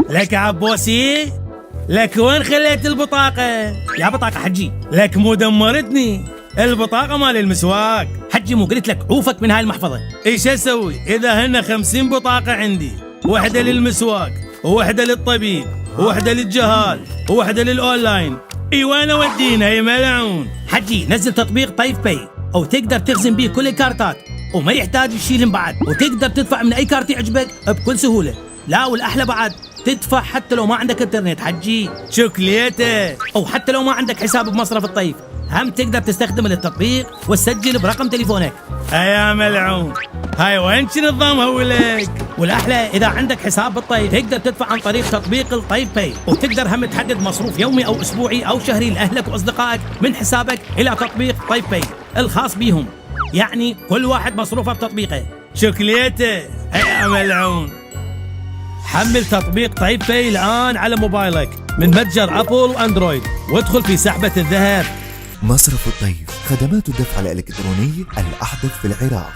لك عبوسي، لك وين خليت البطاقة؟ يا بطاقة حجي، لك مو دمرتني البطاقة مال المسواك. حجي مو قلت لك عوفك من هاي المحفظة. ايش اسوي اذا هن 50 بطاقة عندي، واحدة للمسواك وواحدة للطبيب وواحدة للجهال وواحدة للأونلاين؟ اي وين اودينا يا ملعون؟ حجي نزل تطبيق طيف باي، او تقدر تخزن بيه كل الكارتات وما يحتاج تشيلهم بعد، وتقدر تدفع من اي كارت يعجبك بكل سهولة. لا والاحلى بعد تدفع حتى لو ما عندك انترنت حجي، شوكليته. او حتى لو ما عندك حساب بمصرف الطيف، هم تقدر تستخدم التطبيق وتسجل برقم تليفونك. يا ملعون هاي وين نظامها ولك؟ والاحلى اذا عندك حساب بالطيف تقدر تدفع عن طريق تطبيق الطيف باي، وتقدر هم تحدد مصروف يومي او اسبوعي او شهري لاهلك واصدقائك من حسابك الى تطبيق طيف باي الخاص بيهم. يعني كل واحد مصروفه بتطبيقه. شوكليته يا ملعون. حمل تطبيق طيف باي الآن على موبايلك من متجر أبل وأندرويد، وادخل في سحبة الذهب. مصرف الطيف، خدمات الدفع الإلكتروني الأحدث في العراق.